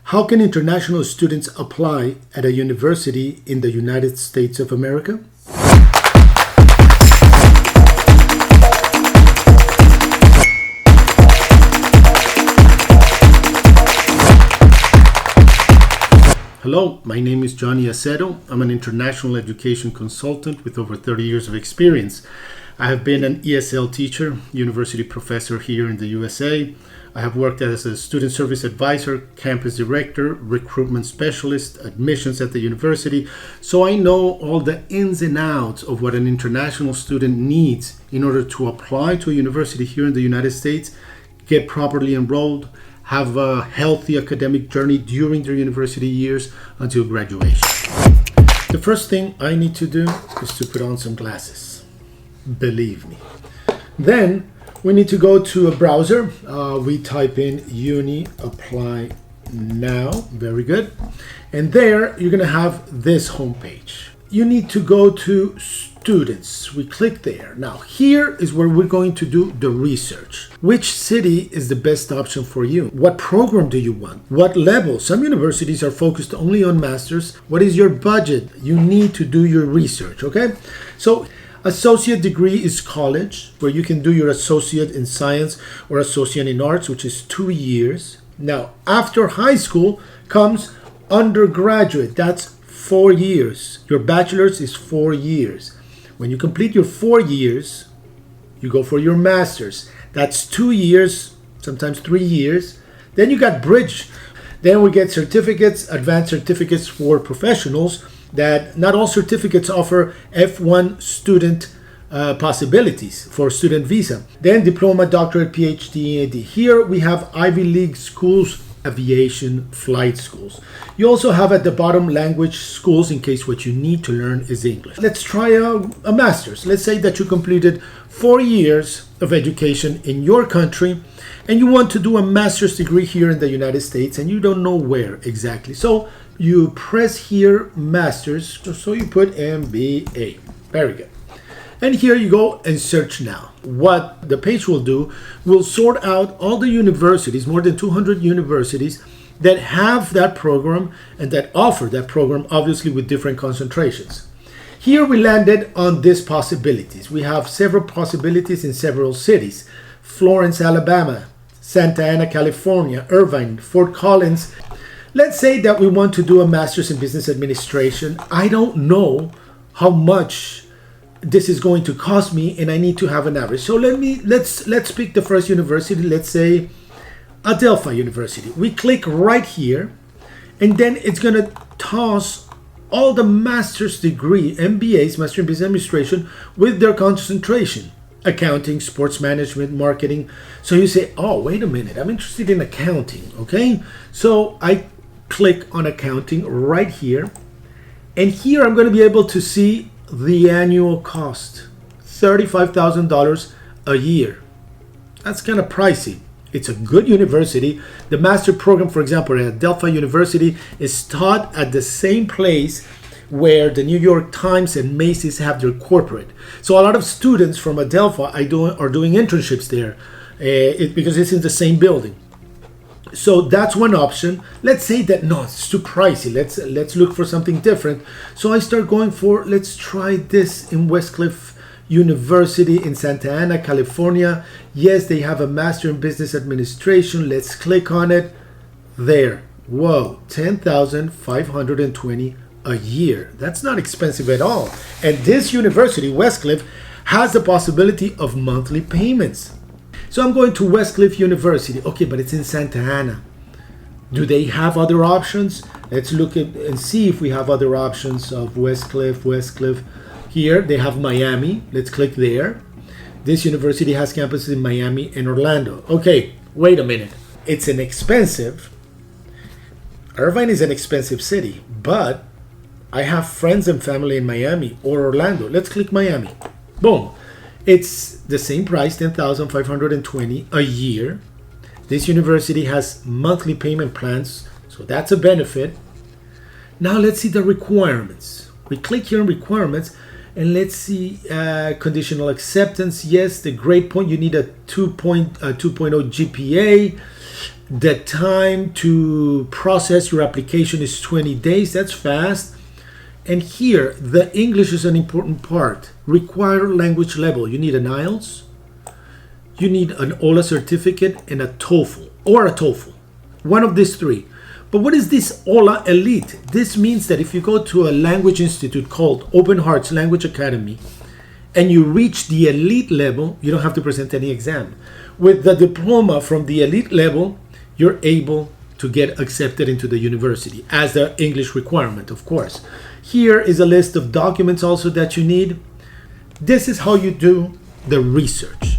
How can international students apply at a university in the United States of America? Hello, my name is Johnny Acedo. I'm an international education consultant with over 30 years of experience. I have been an ESL teacher, university professor here in the USA. I have worked as a student service advisor, campus director, recruitment specialist, admissions at the university. So I know all the ins and outs of what an international student needs in order to apply to a university here in the United States, get properly enrolled, have a healthy academic journey during their university years until graduation. The first thing I need to do is to put on some glasses. Believe me. Then we need to go to a browser. We type in Uni Apply Now. Very good. And there you're going to have this homepage. You need to go to Students. We click there. Now here is where we're going to do the research. Which city is the best option for you? What program do you want? What level? Some universities are focused only on masters. What is your budget? You need to do your research, okay? So associate degree is college, where you can do your associate in science or associate in arts, which is 2 years. Now after high school comes undergraduate. That's 4 years. Your bachelor's is 4 years. When you complete your 4 years, you go for your master's. That's 2 years, sometimes 3 years. Then you got bridge. Then we get certificates, advanced certificates for professionals that not all certificates offer F1 student possibilities for student visa. Then diploma, doctorate, PhD, AD. Here we have Ivy League schools, aviation, flight schools. You also have at the bottom language schools in case what you need to learn is English. Let's try a master's. Let's say that you completed 4 years of education in your country and you want to do a master's degree here in the United States and you don't know where exactly. So you press here master's. So you put MBA. Very good. And here you go and search now. What the page will do will sort out all the universities, more than 200 universities that have that program and that offer that program, obviously with different concentrations. Here we landed on these possibilities. We have several possibilities in several cities. Florence, Alabama, Santa Ana, California, Irvine, Fort Collins. Let's say that we want to do a master's in business administration. I don't know how much this is going to cost me and I need to have an average. So let's pick the first university. Let's say Adelphi University. We click right here and then it's going to toss all the master's degree, MBAs, Master in Business Administration, with their concentration. Accounting, sports management, marketing. So you say, oh, wait a minute, I'm interested in accounting, okay? So I click on accounting right here. And here I'm going to be able to see the annual cost, $35,000 a year. That's kind of pricey. It's a good university. The master program, for example, at Adelphi University is taught at the same place where the New York Times and Macy's have their corporate. So a lot of students from Adelphi are doing internships there because it's in the same building. So that's one option. Let's say that no, it's too pricey. Let's look for something different. So I start going for, let's try this in Westcliff University in Santa Ana, California. Yes, they have a master in business administration. Let's click on it. There. Whoa, $10,520 a year. That's not expensive at all. And this university, Westcliff, has the possibility of monthly payments. So I'm going to Westcliff University. Okay, but it's in Santa Ana. Do they have other options? Let's look at and see if we have other options of Westcliff. Here they have Miami. Let's click there. This university has campuses in Miami and Orlando. Okay, wait a minute. It's inexpensive. Irvine is an expensive city, but I have friends and family in Miami or Orlando. Let's click Miami. Boom. It's the same price, $10,520 a year. This university has monthly payment plans, so that's a benefit. Now let's see the requirements. We click here on requirements, And let's see, conditional acceptance. Yes, the grade point, you need a 2.0 GPA. The time to process your application is 20 days. That's fast. And here, the English is an important part. Required language level. You need an IELTS, you need an OLA certificate, and a TOEFL or a TOEFL. One of these three. But what is this OLA Elite? This means that if you go to a language institute called Open Hearts Language Academy and you reach the elite level, you don't have to present any exam. With the diploma from the elite level, you're able to get accepted into the university as the English requirement, of course. Here is a list of documents also that you need. This is how you do the research.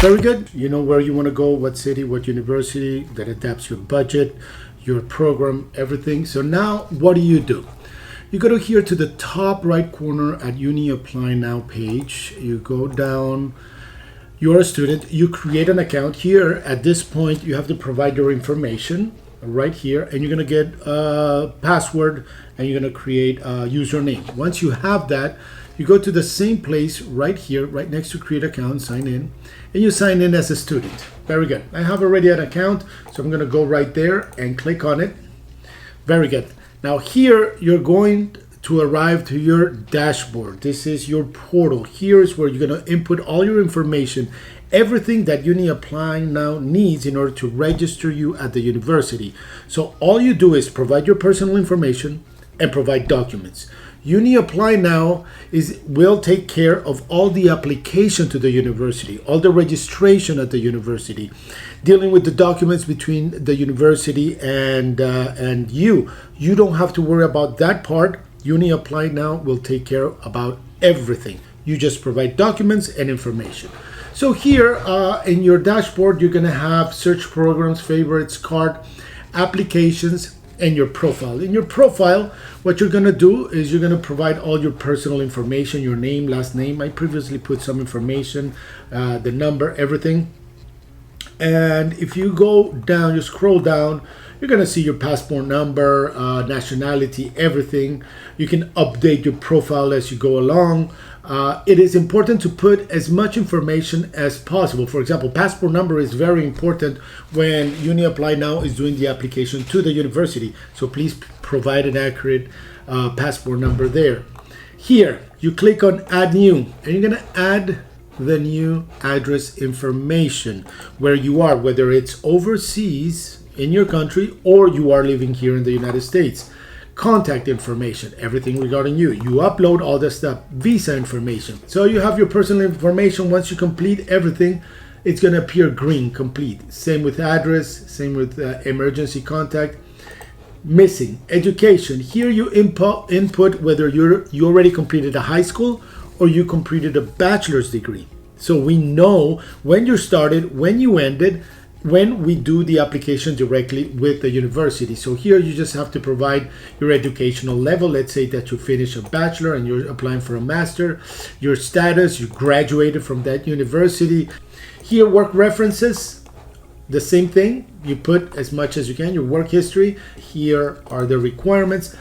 Very good. You know where you want to go, what city, what university, that adapts your budget, your program, everything. So now what do? You go to here to the top right corner at Uni Apply Now page. You go down, you're a student, you create an account. Here at this point you have to provide your information right here, and you're going to get a password and you're going to create a username. Once you have that, you go to the same place right here, right next to create account, sign in, and you sign in as a student. Very good. I have already an account, so I'm going to go right there and click on it. Very good. Now here you're going to arrive to your dashboard. This is your portal. Here is where you're going to input all your information, everything that Uni Apply Now needs in order to register you at the university. So all you do is provide your personal information and provide documents. Uni Apply Now will take care of all the application to the university, all the registration at the university, dealing with the documents between the university and you. You don't have to worry about that part. Uni Apply Now will take care about everything. You just provide documents and information. So here in your dashboard, you're going to have search programs, favorites, card, applications, and your profile. In your profile, what you're going to do is you're going to provide all your personal information, your name, last name. I previously put some information, the number, everything. And if you go down, you scroll down, you're going to see your passport number, nationality, everything. You can update your profile as you go along. It is important to put as much information as possible. For example, passport number is very important when Uni Apply Now is doing the application to the university. So please provide an accurate passport number there. Here, you click on Add New, and you're going to add the new address information where you are, whether it's overseas in your country or you are living here in the United States. Contact information, everything regarding you. You upload all the stuff, visa information. So you have your personal information. Once you complete everything, it's going to appear green, complete. Same with address, same with emergency contact. Missing, education. Here you input whether you already completed a high school or you completed a bachelor's degree. So we know when you started, when you ended, when we do the application directly with the university. So here you just have to provide your educational level. Let's say that you finish a bachelor and you're applying for a master, your status, you graduated from that university. Here, work references, the same thing. You put as much as you can, your work history. Here are the requirements.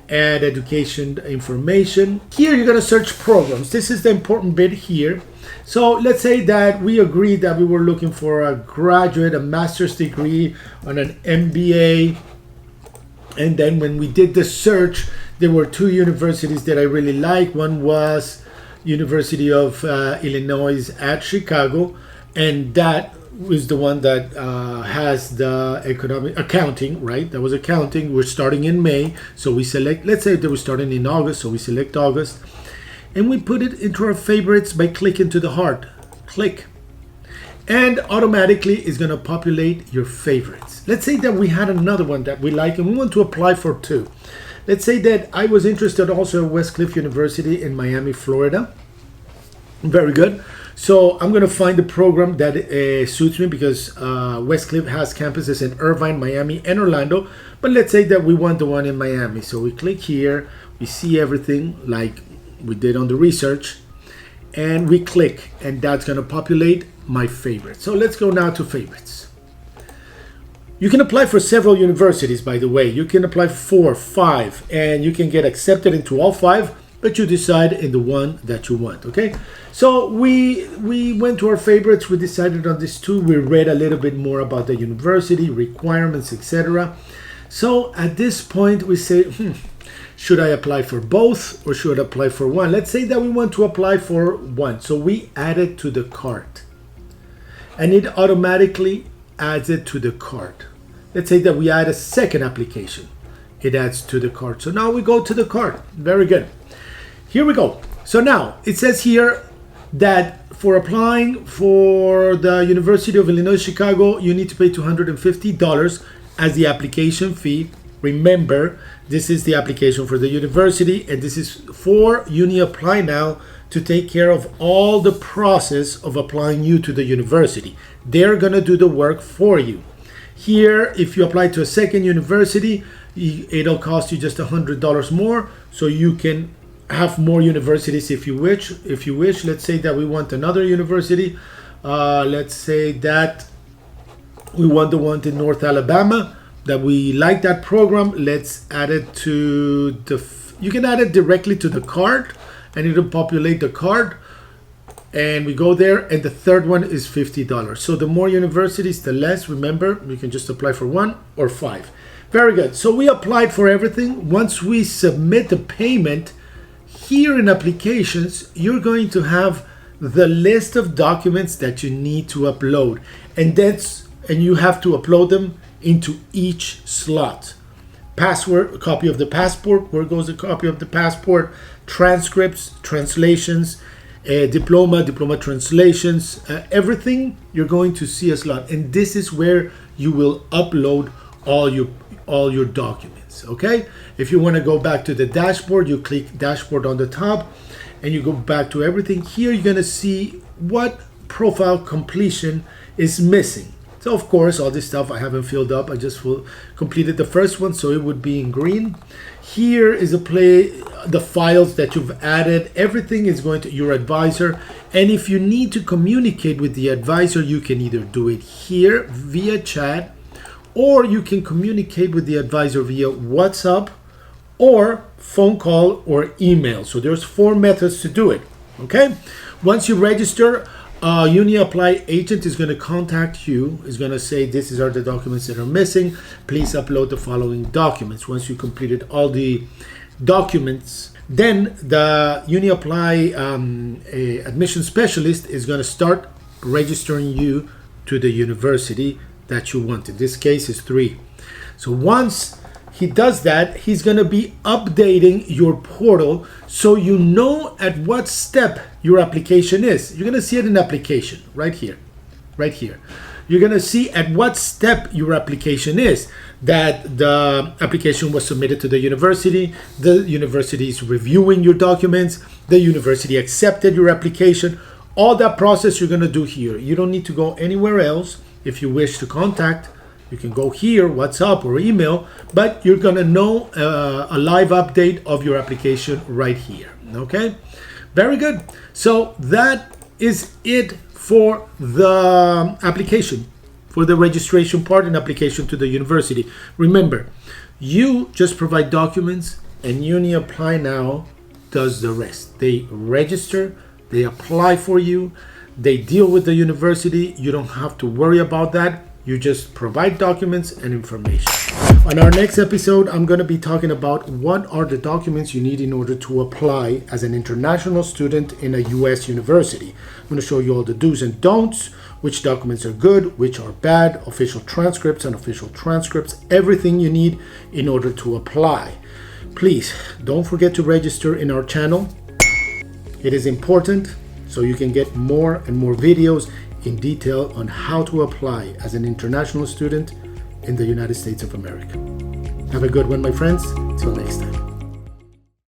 Add education information. Here you're going to search programs. This is the important bit here. So let's say that we agreed that we were looking for a graduate, a master's degree on an MBA. And then when we did the search, there were two universities that I really liked. One was University of Illinois at Chicago, and that was the one that has the accounting, right? That was accounting. We're starting in May, so we select, let's say that we're starting in August, so we select August. And we put it into our favorites by clicking to the heart. Click. And automatically it's going to populate your favorites. Let's say that we had another one that we like and we want to apply for two. Let's say that I was interested also at Westcliff University in Miami, Florida. Very good. So I'm going to find the program that suits me because Westcliff has campuses in Irvine, Miami, and Orlando. But let's say that we want the one in Miami. So we click here. We see everything like we did on the research, and we click, and that's going to populate my favorites. So let's go now to favorites. You can apply for several universities, by the way. You can apply for 4, 5, and you can get accepted into all 5, but you decide in the one that you want. Okay, so we went to our favorites. We decided on this two. We read a little bit more about the university requirements, etc. So at this point we say, should I apply for both or should I apply for one? Let's say that we want to apply for one, so we add it to the cart and it automatically adds it to the cart. Let's say that we add a second application, it adds to the cart. So now we go to the cart. Very good. Here we go. So now it says here that for applying for the University of Illinois Chicago, you need to pay $250 as the application fee. Remember, this is the application for the university, and this is for Uni Apply Now to take care of all the process of applying you to the university. They're gonna do the work for you. Here, if you apply to a second university, it'll cost you just $100 more, so you can have more universities if you wish. Let's say that we want another university. Let's say that we want the one in North Alabama, that we like that program. Let's add it to the, you can add it directly to the card and it'll populate the card, and we go there, and the third one is $50. So the more universities, the less. Remember, you can just apply for one or five. Very good. So we applied for everything. Once we submit the payment, here in applications, you're going to have the list of documents that you need to upload, and you have to upload them into each slot. Password, a copy of the passport. Where goes a copy of the passport? Transcripts, translations, diploma translations, everything you're going to see a slot, and this is where you will upload all your documents. Okay, if you want to go back to the dashboard, you click dashboard on the top and you go back to everything. Here you're going to see what profile completion is missing. So of course, all this stuff I haven't filled up. I just completed the first one, so it would be in green. Here is the files that you've added. Everything is going to your advisor. And if you need to communicate with the advisor, you can either do it here via chat, or you can communicate with the advisor via WhatsApp or phone call or email. So there's 4 methods to do it. Okay. Once you register, Uni Apply agent is going to contact you, is going to say, these are the documents that are missing. Please upload the following documents. Once you completed all the documents, then the Uni Apply admission specialist is going to start registering you to the university that you want. In this case is 3. So once he does that, he's going to be updating your portal so you know at what step your application is. You're going to see it in application right here. You're going to see at what step your application is, that the application was submitted to the university is reviewing your documents, the university accepted your application. All that process you're going to do here. You don't need to go anywhere else. If you wish to contact, you can go here, WhatsApp or email, but you're gonna know a live update of your application right here. Okay, very good. So that is it for the application, for the registration part and application to the university. Remember, you just provide documents and Uni Apply Now does the rest. They register, they apply for you, they deal with the university. You don't have to worry about that. You just provide documents and information. On our next episode, I'm going to be talking about what are the documents you need in order to apply as an international student in a U.S. university. I'm going to show you all the do's and don'ts, which documents are good, which are bad, official transcripts, unofficial transcripts, everything you need in order to apply. Please don't forget to register in our channel. It is important, so you can get more and more videos in detail on how to apply as an international student in the United States of America. Have a good one, my friends. Till next time.